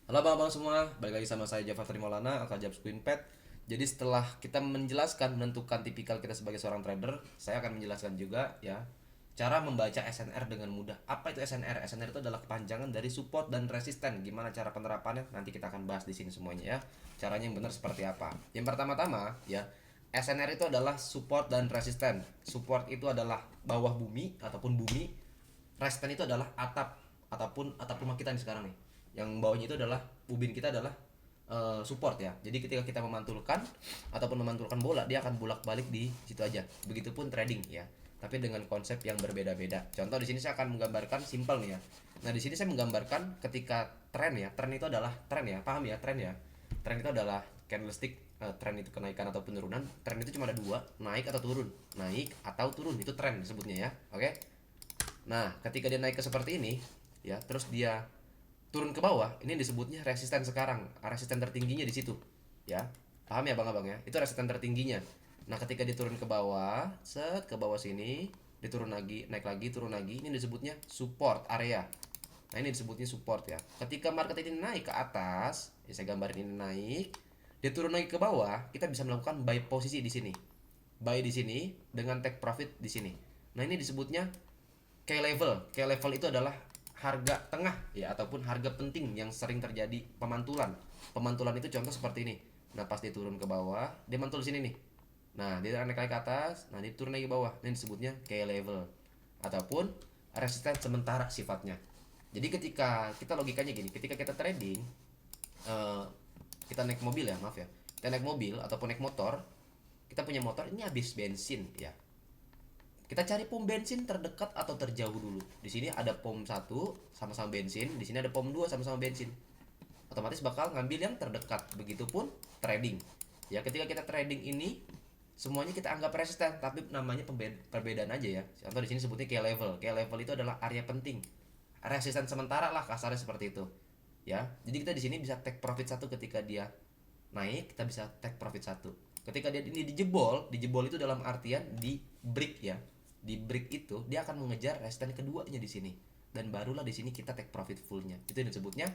Halo abang-abang semua, balik lagi sama saya Jafar Maulana, Alka Jabs Queenpad. Jadi setelah kita menjelaskan menentukan tipikal kita sebagai seorang trader, saya akan menjelaskan juga ya cara membaca SNR dengan mudah. Apa itu SNR? SNR itu adalah kepanjangan dari support dan resisten. Gimana cara penerapannya? Nanti kita akan bahas di sini semuanya ya. Caranya yang benar seperti apa? Yang pertama-tama ya, SNR itu adalah support dan resisten. Support itu adalah bawah bumi ataupun bumi. Resisten itu adalah atap ataupun atap rumah kita nih sekarang nih. Yang bawahnya itu adalah ubin kita adalah support ya. Jadi ketika kita memantulkan ataupun memantulkan bola, dia akan bolak-balik di situ aja. Begitupun trading ya. Tapi dengan konsep yang berbeda-beda. Contoh di sini saya akan menggambarkan simple nih ya. Nah, di sini saya menggambarkan ketika tren ya. Tren itu adalah tren ya. Paham ya tren ya? Tren itu adalah candlestick, tren itu kenaikan atau penurunan. Tren itu cuma ada dua, naik atau turun. Naik atau turun itu tren disebutnya ya. Oke. Nah, ketika dia naik ke seperti ini, ya, terus dia turun ke bawah, ini disebutnya resisten sekarang. Resisten tertingginya di situ, ya. Paham ya, Bang Abang ya? Itu resisten tertingginya. Nah, ketika dia turun ke bawah, set ke bawah sini, dia turun lagi, naik lagi, turun lagi, ini disebutnya support area. Nah, ini disebutnya support ya. Ketika market ini naik ke atas, ya saya gambarin ini naik, dia turun lagi ke bawah, kita bisa melakukan buy posisi di sini. Buy di sini dengan take profit di sini. Nah, ini disebutnya key level. Key level itu adalah harga tengah ya ataupun harga penting yang sering terjadi pemantulan. Pemantulan itu contoh seperti ini. Nah, pas dia turun ke bawah, dia mantul di sini nih. Nah, dia naik lagi ke atas, nah dia turun lagi ke bawah. Ini disebutnya key level ataupun resisten sementara sifatnya. Jadi ketika kita logikanya gini, ketika kita trading, eh, kita naik mobil ya, maaf ya. Kita naik mobil ataupun naik motor, kita punya motor ini habis bensin ya. Kita cari pom bensin terdekat atau terjauh dulu. Di sini ada pom satu sama-sama bensin, di sini ada pom 2 sama-sama bensin. Otomatis bakal ngambil yang terdekat. Begitupun trading. Ya, ketika kita trading ini semuanya kita anggap resisten, tapi namanya perbedaan aja ya. Contoh di sini sebutnya key level. Key level itu adalah area penting. Resisten sementara lah kasarnya seperti itu. Ya. Jadi kita di sini bisa take profit satu ketika dia naik, kita bisa take profit satu. Ketika dia ini dijebol, dijebol itu dalam artian di break ya. Di break itu dia akan mengejar resisten keduanya di sini, dan barulah di sini kita take profit fullnya. Itu yang disebutnya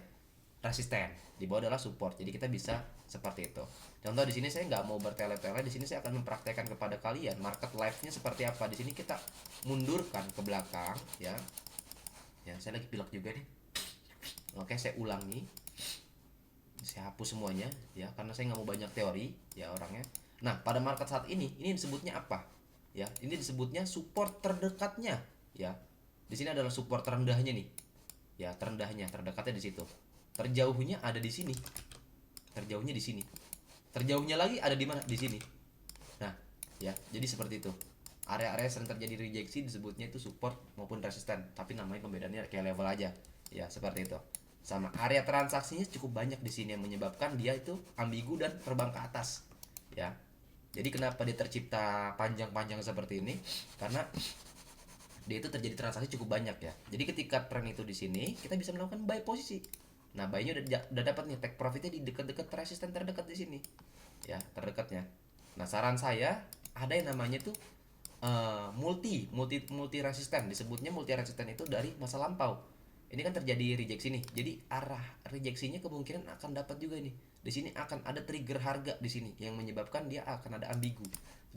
resisten. Di bawah adalah support. Jadi kita bisa seperti itu. Contoh di sini saya nggak mau bertele-tele. Di sini saya akan mempraktekkan kepada kalian market live-nya seperti apa. Di sini kita mundurkan ke belakang ya. Ya, saya lagi pilek juga nih. Oke, saya ulangi. Saya hapus semuanya ya karena saya nggak mau banyak teori ya orangnya. Nah, pada market saat ini disebutnya apa? Ya, ini disebutnya support terdekatnya ya. Di sini adalah support terendahnya nih. Ya, terendahnya, terdekatnya di situ. Terjauhnya ada di sini. Terjauhnya di sini. Terjauhnya lagi ada di mana? Di sini. Nah, ya, jadi seperti itu. Area-area sering terjadi rejeksi disebutnya itu support maupun resisten, tapi namanya pembedaannya kayak level aja. Ya, seperti itu. Sama area transaksinya cukup banyak di sini yang menyebabkan dia itu ambigu dan terbang ke atas. Ya. Jadi kenapa dia tercipta panjang-panjang seperti ini? Karena dia itu terjadi transaksi cukup banyak ya. Jadi ketika tren itu di sini, kita bisa melakukan buy posisi. Nah, buy-nya udah dapat nih, take profitnya di dekat-dekat resisten terdekat di sini. Ya, terdekatnya. Nah, saran saya ada yang namanya tuh multi resisten. Disebutnya multi resisten itu dari masa lampau. Ini kan terjadi rejeksi nih. Jadi arah rejeksinya kemungkinan akan dapat juga nih. Di sini akan ada trigger harga di sini yang menyebabkan dia akan ada ambigu.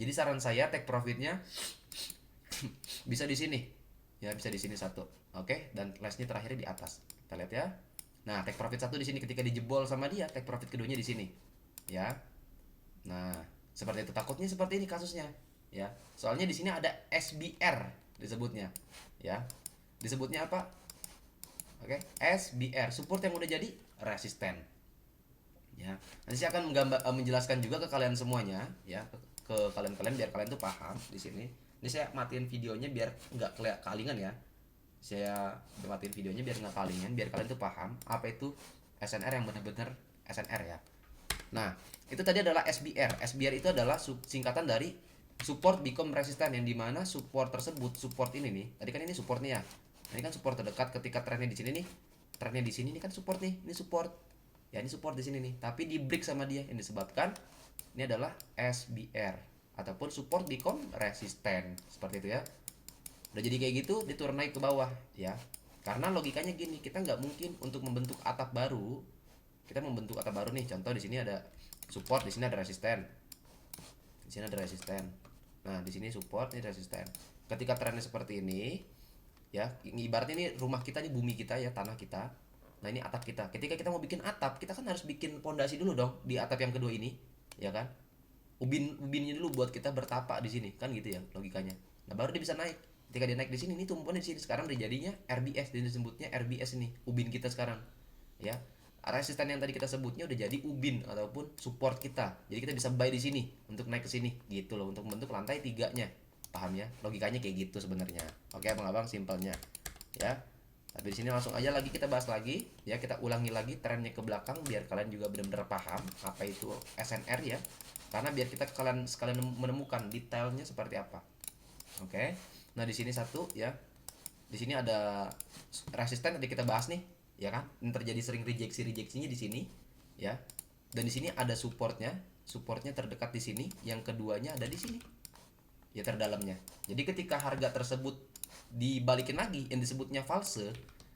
Jadi saran saya take profitnya bisa di sini. Ya, bisa di sini satu. Oke, dan lastnya terakhirnya di atas. Kita lihat ya. Nah, take profit satu di sini ketika dijebol sama dia, take profit keduanya di sini. Ya. Nah, seperti itu, takutnya seperti ini kasusnya. Ya. Soalnya di sini ada SBR disebutnya. Ya. Disebutnya apa? Oke, SBR, support yang udah jadi resisten. Ya. Nanti saya akan menjelaskan juga ke kalian semuanya ya, ke kalian-kalian biar kalian tuh paham di sini. Ini saya matiin videonya biar nggak kalingan ya. Saya matiin videonya biar nggak kalingan, biar kalian tuh paham apa itu SNR yang benar-benar SNR ya. Nah, itu tadi adalah SBR. SBR itu adalah singkatan dari support become resistant, yang dimana support tersebut, support ini nih, tadi kan ini supportnya ya. Ini kan support terdekat ketika trennya di sini nih. Trennya di sini nih kan support nih, ini support. Ya, ini support di sini nih, tapi di break sama dia yang disebabkan ini adalah SBR ataupun support become resistant. Seperti itu ya. Udah jadi kayak gitu, dia turun naik ke bawah ya. Karena logikanya gini, kita nggak mungkin untuk membentuk atap baru kita membentuk atap baru nih. Contoh di sini ada support, di sini ada resisten, di sini ada resisten. Nah di sini support, ini resisten. Ketika trennya seperti ini, ya ibaratnya ini rumah kita, ini bumi kita ya, tanah kita. Nah ini atap kita. Ketika kita mau bikin atap, kita kan harus bikin pondasi dulu dong di atap yang kedua ini, ya kan? Ubinnya dulu buat kita bertapak di sini, kan gitu ya logikanya. Nah baru dia bisa naik. Ketika dia naik di sini, ini tumpuannya di sini. Sekarang dia jadinya RBS, dia disebutnya RBS ini, ubin kita sekarang, ya. Resisten yang tadi kita sebutnya udah jadi ubin ataupun support kita. Jadi kita bisa buy di sini untuk naik ke sini, gitu loh, untuk membentuk lantai tiganya. Paham ya? Logikanya kayak gitu sebenarnya. Oke, abang-abang, simpelnya, ya. Tapi di sini langsung aja lagi kita bahas lagi, ya, kita ulangi lagi trennya ke belakang biar kalian juga benar-benar paham apa itu SNR ya. Karena biar kita sekalian menemukan detailnya seperti apa. Oke. Nah, di sini satu ya. Di sini ada resisten tadi kita bahas nih, ya kan? Ini terjadi sering rejeksinya di sini, ya. Dan di sini ada supportnya terdekat di sini, yang keduanya ada di sini, ya, terdalamnya. Jadi ketika harga tersebut dibalikin lagi yang disebutnya false.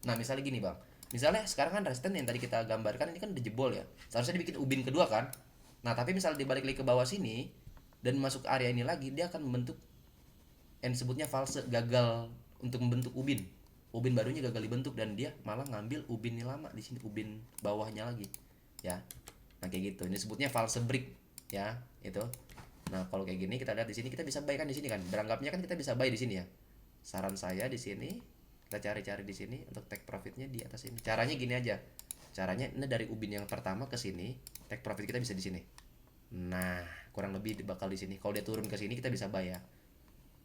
Nah, misalnya gini, Bang. Misalnya sekarang kan resisten yang tadi kita gambarkan ini kan udah jebol ya. Seharusnya dibikin ubin kedua kan? Nah, tapi misalnya dibalik lagi ke bawah sini dan masuk ke area ini lagi, dia akan membentuk yang disebutnya false, gagal untuk membentuk ubin. Ubin barunya gagal dibentuk dan dia malah ngambil ubin yang lama di sini, ubin bawahnya lagi, ya. Nah, kayak gitu. Ini disebutnya false break, ya, itu. Nah, kalau kayak gini kita lihat di sini, kita bisa buy kan di sini kan. Beranggapnya kan kita bisa buy di sini ya. Saran saya di sini kita cari-cari di sini untuk take profitnya di atas ini. Caranya gini aja. Caranya ini dari ubin yang pertama ke sini, take profit kita bisa di sini. Nah, kurang lebih bakal di sini. Kalau dia turun ke sini kita bisa buy ya.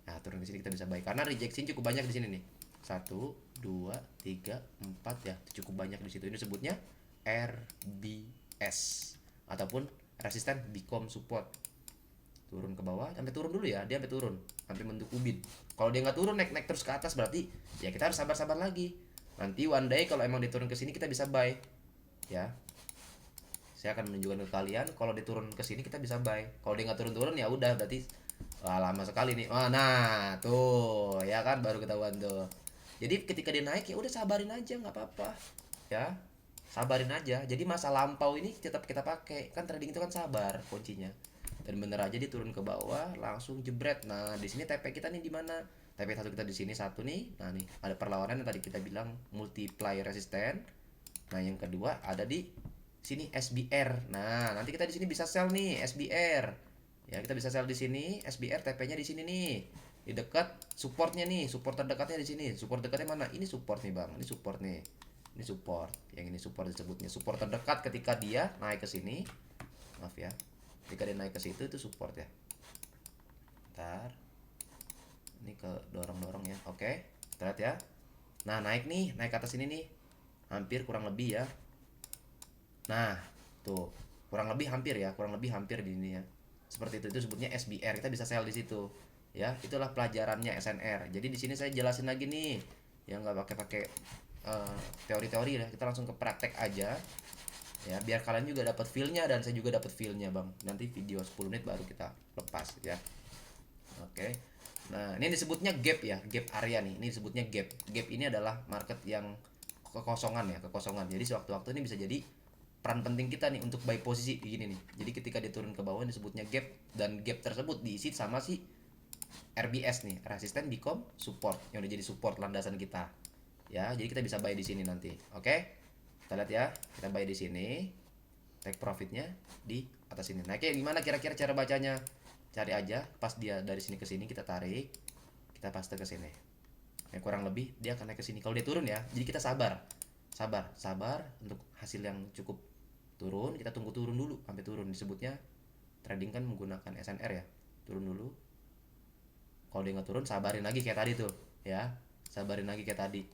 Nah, turun ke sini kita bisa buy karena rejection cukup banyak di sini nih. 1 2 3 4 ya, cukup banyak di situ. Ini sebutnya RBS ataupun resisten become support. Turun ke bawah sampai turun dulu ya, dia sampai turun sampai bentuk ubin. Kalau dia nggak turun, naik terus ke atas, berarti ya kita harus sabar-sabar lagi. Nanti one day kalau emang diturun ke sini kita bisa buy, ya. Saya akan menunjukkan ke kalian kalau diturun ke sini kita bisa buy. Kalau dia nggak turun-turun ya udah, berarti lama sekali nih. Nah tuh ya kan, baru ketahuan tuh. Jadi ketika dia naik ya udah sabarin aja, nggak apa-apa, ya, sabarin aja. Jadi masa lampau ini tetap kita pakai, kan trading itu kan sabar kuncinya. Dan bener aja dia turun ke bawah langsung jebret. Nah di sini TP kita nih di mana? TP satu kita di sini satu nih. Nah nih ada perlawanan yang tadi kita bilang multiply resisten. Nah yang kedua ada di sini SBR. Nah nanti kita di sini bisa sell nih SBR. Ya kita bisa sell di sini SBR, TP-nya di sini nih. Di dekat supportnya nih, support terdekatnya di sini. Support dekatnya mana? Ini support nih bang. Ini support nih. Ini support. Yang ini support disebutnya. Support terdekat ketika dia naik ke sini. Maaf ya. Ketika dia naik ke situ itu support ya. Ntar ini ke dorong-dorong ya. Oke, kita lihat ya. Nah naik nih, naik ke atas ini nih, hampir kurang lebih ya. Nah tuh kurang lebih hampir ya, kurang lebih hampir di ini ya. Seperti itu sebutnya SBR. Kita bisa sell di situ ya. Itulah pelajarannya SNR. Jadi di sini saya jelasin lagi nih, yang nggak pakai teori-teori ya. Kita langsung ke praktek aja ya, biar kalian juga dapat feel-nya dan saya juga dapat feel-nya bang. Nanti video 10 menit baru kita lepas ya. Oke. Nah ini disebutnya gap ya, gap area nih. Ini disebutnya gap. Gap ini adalah market yang kekosongan ya, kekosongan. Jadi sewaktu-waktu ini bisa jadi peran penting kita nih untuk buy posisi begini nih. Jadi ketika dia turun ke bawah disebutnya gap, dan gap tersebut diisi sama si RBS nih, resisten become support, yang udah jadi support landasan kita. Ya, jadi kita bisa buy di sini nanti. Oke? Kita lihat ya, kita buy di sini, take profitnya di atas sini. Nah, kayak gimana kira-kira cara bacanya? Cari aja, pas dia dari sini ke sini kita tarik, kita paste ke sini. Ya, kurang lebih dia akan naik ke sini. Kalau dia turun ya, jadi kita sabar untuk hasil yang cukup turun. Kita tunggu turun dulu sampai turun. Disebutnya trading kan menggunakan SNR ya. Turun dulu. Kalau dia nggak turun, sabarin lagi kayak tadi tuh, ya, sabarin lagi kayak tadi.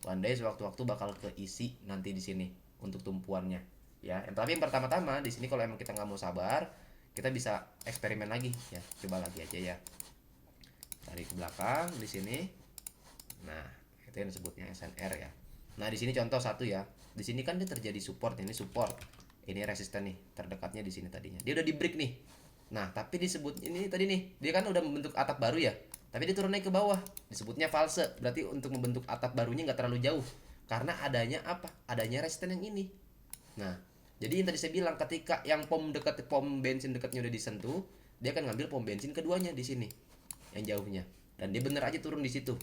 One day sewaktu-waktu bakal keisi nanti di sini untuk tumpuannya ya. Tapi yang pertama-tama di sini kalau emang kita nggak mau sabar, kita bisa eksperimen lagi ya, coba lagi aja ya, tarik ke belakang di sini. Nah itu yang disebutnya SNR ya. Nah di sini contoh satu ya, di sini kan dia terjadi support, ini support, ini resisten nih terdekatnya di sini tadinya dia udah di break nih. Nah tapi disebut ini tadi nih, dia kan udah membentuk atap baru ya, tapi dia turun naik ke bawah, disebutnya false. Berarti untuk membentuk atap barunya nggak terlalu jauh karena adanya apa, adanya resisten yang ini. Nah Jadi yang tadi saya bilang, ketika yang pom bensin dekatnya udah disentuh, dia akan ngambil pom bensin keduanya di sini, yang jauhnya. Dan dia bener aja turun di situ.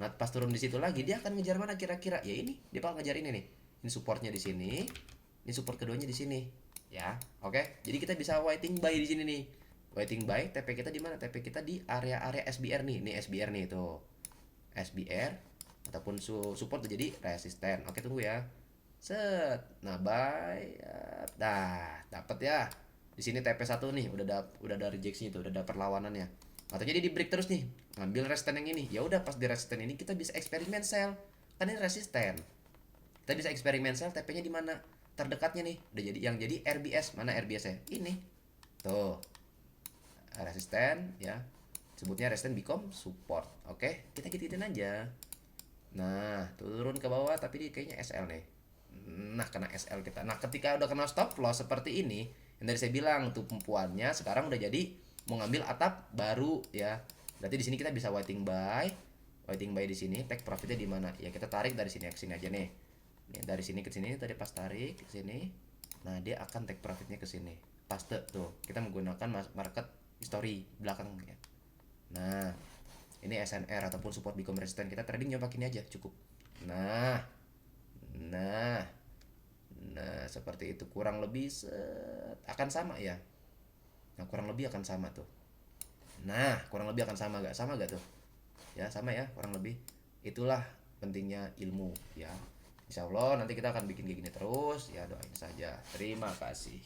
Nah, pas turun di situ lagi, dia akan ngejar mana kira-kira? Ya ini, dia bakal ngejar ini nih. Ini supportnya di sini, ini support keduanya di sini. Ya, oke. Jadi kita bisa waiting by di sini nih. Waiting by, TP kita di mana? TP kita di area-area SBR nih. Ini SBR nih tuh. SBR ataupun support tuh jadi resisten. Oke, tunggu ya. Set. Nah, buy. Nah, dapat ya. Di sini TP1 nih, udah ada rejection itu, udah ada perlawanannya. Atau jadi di break terus nih, ngambil resisten yang ini. Ya udah, pas di resisten ini kita bisa eksperimen sell. Kan ini resisten. Kita bisa eksperimen sell, TP-nya di mana? Terdekatnya nih. Udah jadi yang jadi RBS. Mana RBS-nya? Ini. Tuh. Resisten ya. Sebutnya resisten become support. Oke, kita gituin aja. Nah, turun ke bawah tapi dia kayaknya SL nih. Nah, kena SL kita. Nah, ketika udah kena stop loss seperti ini, yang tadi saya bilang tuh pempuannya sekarang udah jadi mau ngambil atap baru ya. Berarti di sini kita bisa waiting buy. Waiting buy di sini, take profitnya di mana? Ya kita tarik dari sini ke sini aja nih. Nih, dari sini ke sini tadi pas tarik ke sini. Nah, dia akan take profitnya ke sini. Paste tuh. Kita menggunakan market history belakang ya. Nah, ini SNR ataupun support become resistance, kita trading nyoba ini aja cukup. Nah, nah, nah seperti itu kurang lebih akan sama ya. Nah, kurang lebih akan sama tuh. Nah, kurang lebih akan sama gak tuh? Ya sama ya kurang lebih. Itulah pentingnya ilmu ya. Insya Allah nanti kita akan bikin kayak gini terus ya, doain saja. Terima kasih.